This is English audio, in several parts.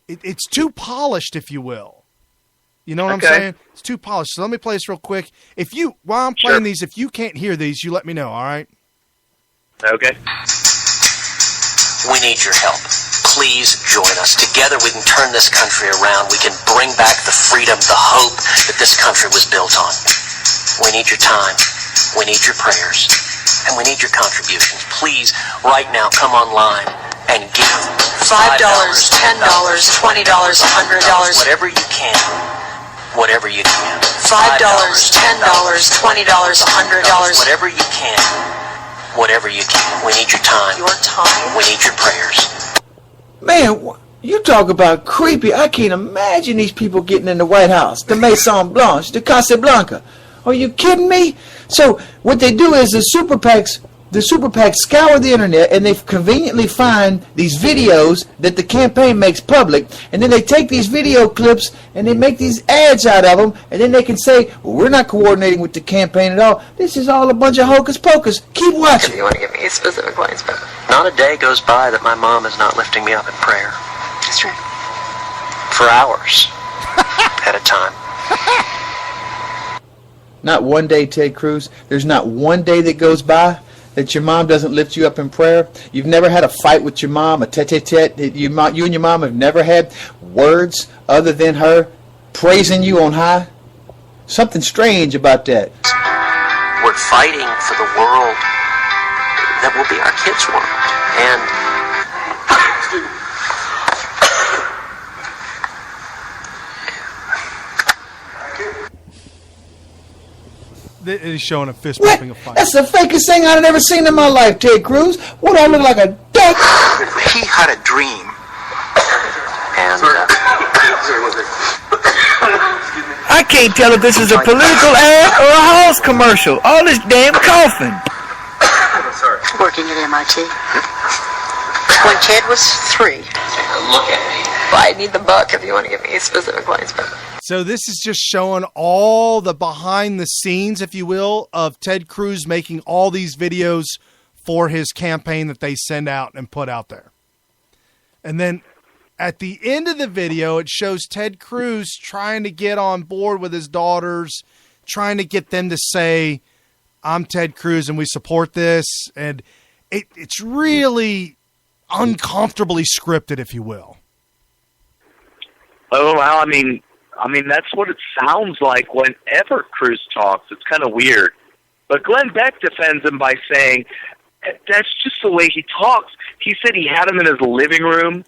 it's too polished, if you will. You know what I'm saying? It's too polished. So let me play this real quick. While I'm playing these, if you can't hear these, you let me know, all right? Okay. We need your help. Please join us. Together we can turn this country around. We can bring back the freedom, the hope that this country was built on. We need your time. We need your prayers. And we need your contributions. Please, right now, come online and give $5, $10, $20, $100. Whatever you can. Whatever you can. $5, $10, $20, $100. Whatever you can. Whatever you can. We need your time. Your time. We need your prayers. Man, you talk about creepy. I can't imagine these people getting in the White House, the Maison Blanche, the Casablanca. Are you kidding me? So what they do is the super PACs scour the internet, and they conveniently find these videos that the campaign makes public, and then they take these video clips and they make these ads out of them, and then they can say, well, we're not coordinating with the campaign at all. This is all a bunch of hocus pocus. Keep watching. If you want to give me specific points, but not a day goes by that my mom is not lifting me up in prayer. That's right. For hours at a time. Not one day, Ted Cruz. There's not one day that goes by that your mom doesn't lift you up in prayer. You've never had a fight with your mom, a tete-a-tete. You and your mom have never had words other than her praising you on high. Something strange about that. We're fighting for the world that will be our kids' world. And He's showing a fist pumping a fight. That's the fakest thing I've ever seen in my life, Ted Cruz. What, I look like a duck? He had a dream. And I can't tell if this is a political ad or a Halls commercial. All this damn coughing. Working at MIT. When Ted was 3. look at me. I need the book if you want to give me specific points. But so this is just showing all the behind the scenes, if you will, of Ted Cruz making all these videos for his campaign that they send out and put out there. And then at the end of the video, it shows Ted Cruz trying to get on board with his daughters, trying to get them to say, I'm Ted Cruz and we support this. And it's really uncomfortably scripted, if you will. Oh, well, I mean, that's what it sounds like whenever Cruz talks. It's kind of weird. But Glenn Beck defends him by saying, that's just the way he talks. He said he had him in his living room,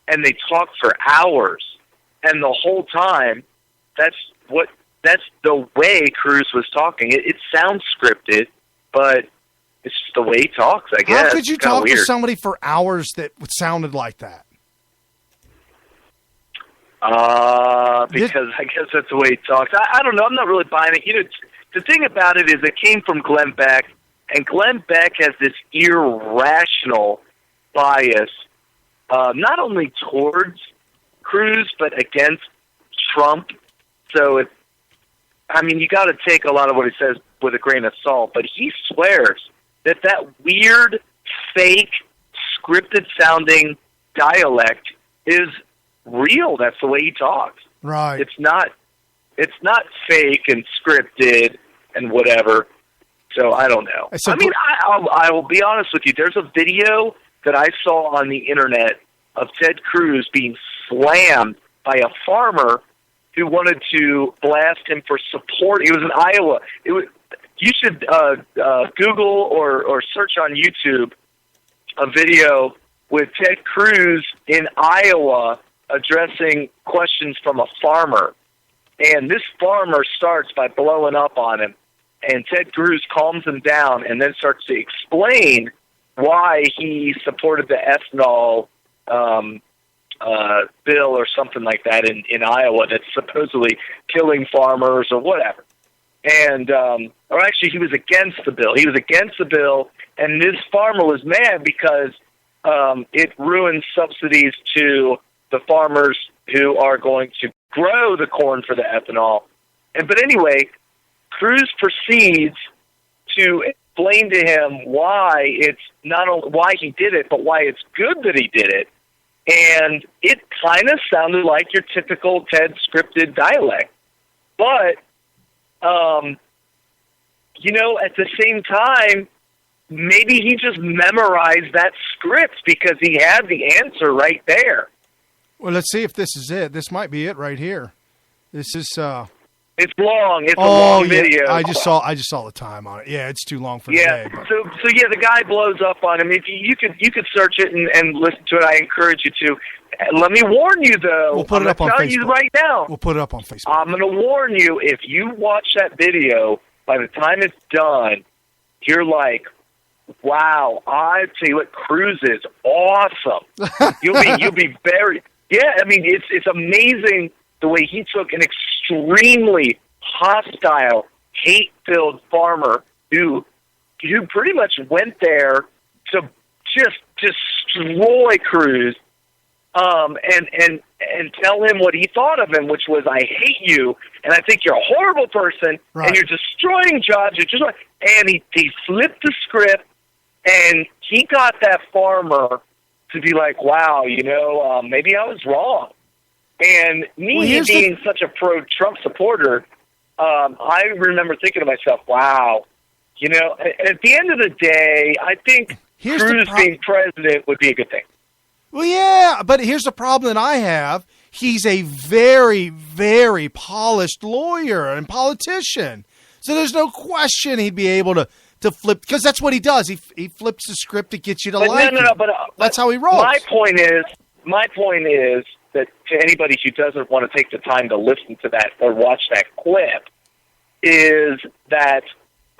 and they talked for hours. And the whole time, that's the way Cruz was talking. It sounds scripted, but it's just the way he talks, I guess. How could you talk to somebody for hours that sounded like that? Because I guess that's the way he talks. I don't know. I'm not really buying it. You know, the thing about it is it came from Glenn Beck, and Glenn Beck has this irrational bias, not only towards Cruz, but against Trump. So, you got to take a lot of what he says with a grain of salt, but he swears that weird, fake, scripted-sounding dialect is real. That's the way he talks. Right. It's not fake and scripted and whatever. So I don't know. I will be honest with you. There's a video that I saw on the internet of Ted Cruz being slammed by a farmer who wanted to blast him for support. He was in Iowa. You should Google or search on YouTube a video with Ted Cruz in Iowa addressing questions from a farmer. And this farmer starts by blowing up on him. And Ted Cruz calms him down and then starts to explain why he supported the ethanol bill or something like that in Iowa that's supposedly killing farmers or whatever. And, or actually he was against the bill. He was against the bill, and this farmer was mad because it ruins subsidies to the farmers who are going to grow the corn for the ethanol. But anyway, Cruz proceeds to explain to him why it's not only why he did it, but why it's good that he did it. And it kind of sounded like your typical Ted scripted dialect. But, at the same time, maybe he just memorized that script because he had the answer right there. Well, let's see if this is it. This might be it right here. This is It's long. It's a long video. I just saw the time on it. Yeah, it's too long for today. But. So the guy blows up on him. If you could search it and listen to it. I encourage you to. Let me warn you though. We'll put it up on Facebook. You right now. We'll put it up on Facebook. I'm going to warn you. If you watch that video, by the time it's done, you're like, wow! I tell you what, Cruz is awesome. You'll be very. Yeah, I mean it's amazing the way he took an extremely hostile, hate-filled farmer who pretty much went there to just destroy Cruz, and tell him what he thought of him, which was, I hate you, and I think you're a horrible person, right. And you're destroying jobs. And he flipped the script, and he got that farmer to be like, wow, maybe I was wrong. And me being such a pro-Trump supporter, I remember thinking to myself, wow, at the end of the day, I think Cruz being president would be a good thing. Well, yeah, but here's the problem that I have. He's a very, very polished lawyer and politician. So there's no question he'd be able to flip, because that's what he does. He flips the script to get you to like him. But that's how he rolls. My point is that to anybody who doesn't want to take the time to listen to that or watch that clip, is that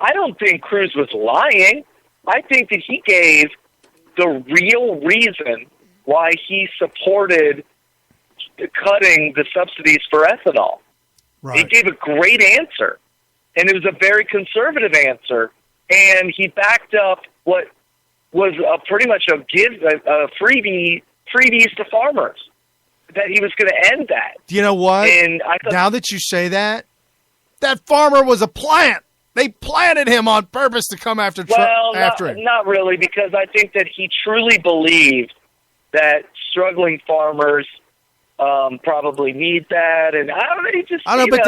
I don't think Cruz was lying. I think that he gave the real reason why he supported cutting the subsidies for ethanol. Right. He gave a great answer, and it was a very conservative answer, and he backed up what was pretty much a freebies to farmers, that he was going to end that. Do you know what? And now that you say that farmer was a plant. They planted him on purpose to come after Trump. Well, not really, because I think that he truly believed that struggling farmers probably need that, and I don't know. But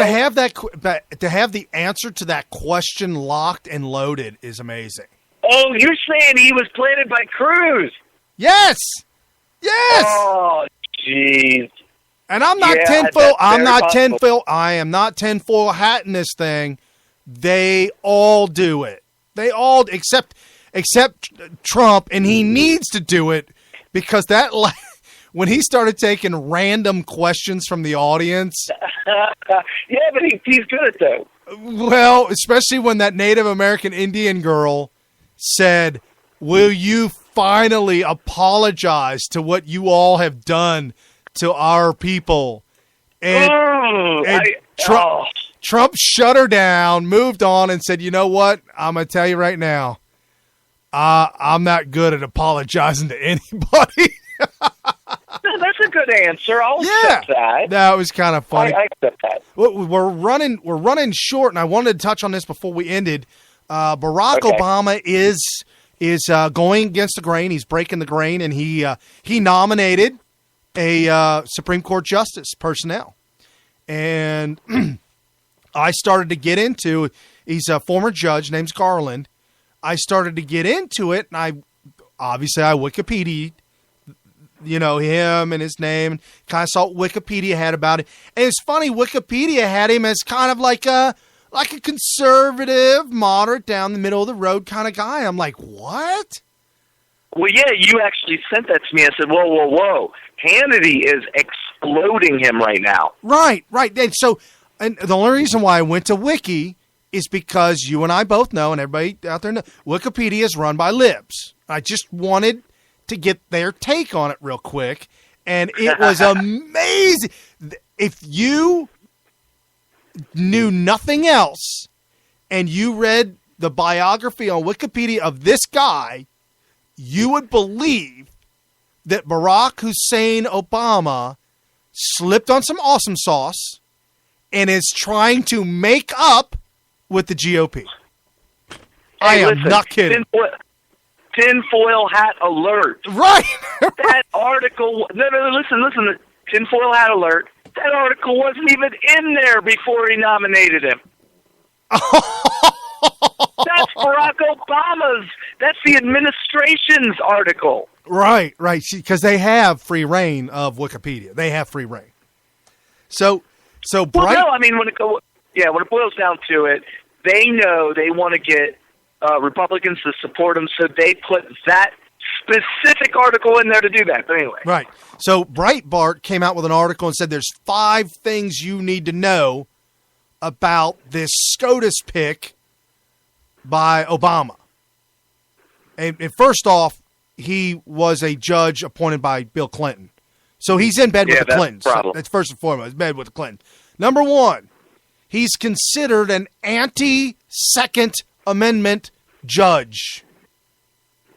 to have the answer to that question locked and loaded is amazing. Oh, you're saying he was planted by Cruz? Yes. Oh, jeez. And I'm not tinfoil. I am not tinfoil hatting this thing. They all do it. They all except Trump, and he needs to do it because when he started taking random questions from the audience. Yeah, but he's good at that. Well, especially when that Native American Indian girl said, "Will you finally apologize to what you all have done to our people?" And Trump shut her down, moved on, and said, "You know what? I'm going to tell you right now, I'm not good at apologizing to anybody." That's a good answer. I'll accept that. That was kind of funny. I accept that. We're running short, and I wanted to touch on this before we ended. Barack Obama is going against the grain. He's breaking the grain, and he nominated a Supreme Court justice personnel. And I started to get into, he's a former judge, name's Garland. I started to get into it, and I Wikipedia'd, him and his name, and kind of saw what Wikipedia had about it. And it's funny, Wikipedia had him as kind of like a conservative, moderate, down the middle of the road kind of guy. I'm like, what? Well, yeah, you actually sent that to me. I said, whoa. Hannity is exploding him right now. Right. And the only reason why I went to Wiki is because you and I both know, and everybody out there knows, Wikipedia is run by libs. I just wanted to get their take on it real quick, and it was amazing. If you knew nothing else and you read the biography on Wikipedia of this guy, you would believe that Barack Hussein Obama slipped on some awesome sauce and is trying to make up with the GOP. I am not kidding. tinfoil hat alert. Right. That article, no, listen, tinfoil hat alert. That article wasn't even in there before he nominated him. That's Barack Obama's. That's the administration's article. Right. Because they have free reign of Wikipedia. They have free reign. So Bright. Well, no, I mean when it boils down to it, they know they want to get Republicans to support them, so they put that specific article in there to do that. But anyway, right. So Breitbart came out with an article and said there's 5 things you need to know about this SCOTUS pick by Obama. And first off, he was a judge appointed by Bill Clinton. So he's in bed with the Clintons. So that's first and foremost, in bed with the Clintons. Number 1, he's considered an anti-Second Amendment judge.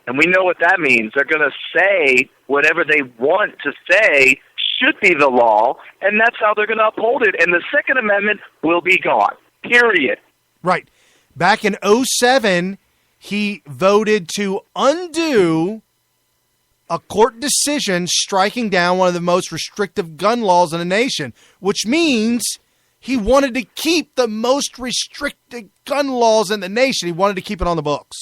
And we know what that means. They're going to say whatever they want to say should be the law, and that's how they're going to uphold it. And the Second Amendment will be gone, period. Right. Back in 2007, he voted to undo a court decision striking down one of the most restrictive gun laws in the nation, which means he wanted to keep the most restricted gun laws in the nation. He wanted to keep it on the books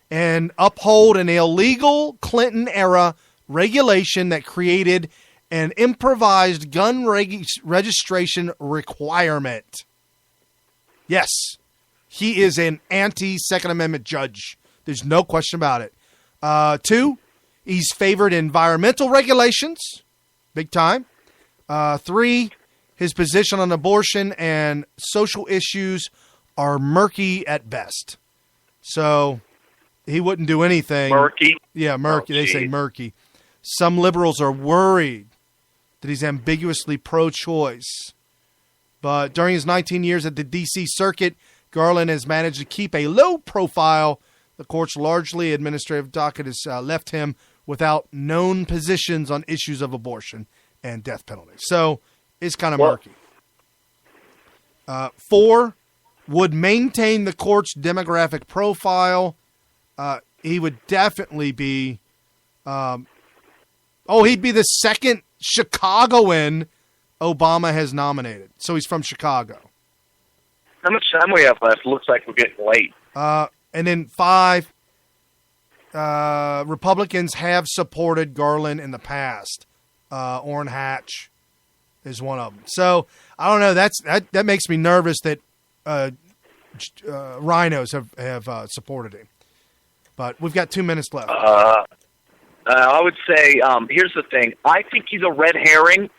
and uphold an illegal Clinton-era regulation that created an improvised gun registration requirement. Yes, he is an anti-Second Amendment judge. There's no question about it. 2, he's favored environmental regulations, big time. 3, his position on abortion and social issues are murky at best. So he wouldn't do anything. Murky? Yeah, murky. They say murky. Some liberals are worried that he's ambiguously pro-choice. But during his 19 years at the D.C. Circuit, Garland has managed to keep a low profile. The court's largely administrative docket has left him without known positions on issues of abortion and death penalty. So it's kind of murky. 4, would maintain the court's demographic profile. He would definitely be he'd be the second Chicagoan Obama has nominated. So he's from Chicago. How much time we have left? Looks like we're getting late. And then 5, Republicans have supported Garland in the past. Orrin Hatch is one of them. So I don't know. That makes me nervous that rhinos have supported him. But we've got 2 minutes left. I would say, here's the thing. I think he's a red herring.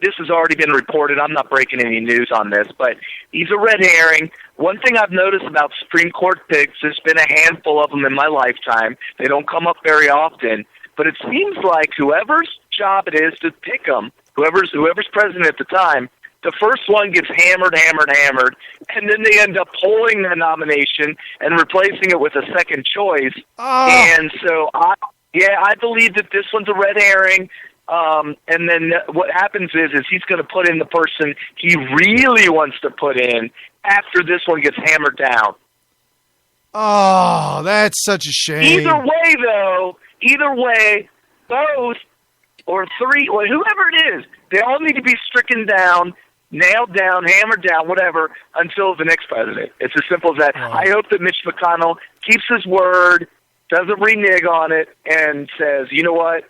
This has already been reported. I'm not breaking any news on this, but he's a red herring. One thing I've noticed about Supreme Court picks, there's been a handful of them in my lifetime. They don't come up very often, but it seems like whoever's job it is to pick them, whoever's president at the time, the first one gets hammered, and then they end up pulling the nomination and replacing it with a second choice. Oh. And so, I believe that this one's a red herring. And then what happens is he's going to put in the person he really wants to put in after this one gets hammered down. Oh, that's such a shame. Either way, both or 3, or whoever it is, they all need to be stricken down, nailed down, hammered down, whatever, until the next president. It's as simple as that. Oh. I hope that Mitch McConnell keeps his word, doesn't renege on it, and says, you know what?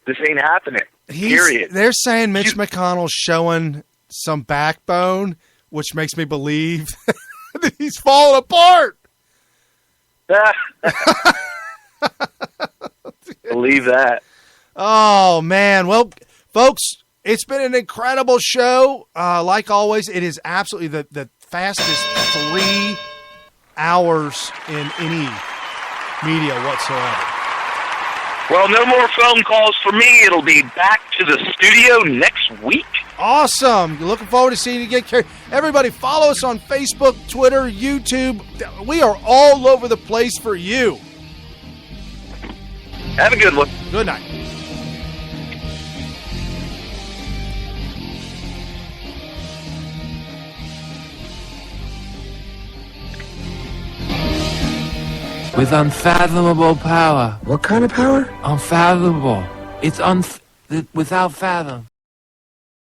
This ain't happening. Period. They're saying Mitch McConnell's showing some backbone, which makes me believe that he's falling apart. Believe that. Oh, man. Well, folks, it's been an incredible show. Like always, it is absolutely the fastest 3 hours in any media whatsoever. Well, no more phone calls for me. It'll be back to the studio next week. Awesome. Looking forward to seeing you again. Everybody, follow us on Facebook, Twitter, YouTube. We are all over the place for you. Have a good one. Good night. with unfathomable power. What kind of power? Unfathomable. It's without fathom.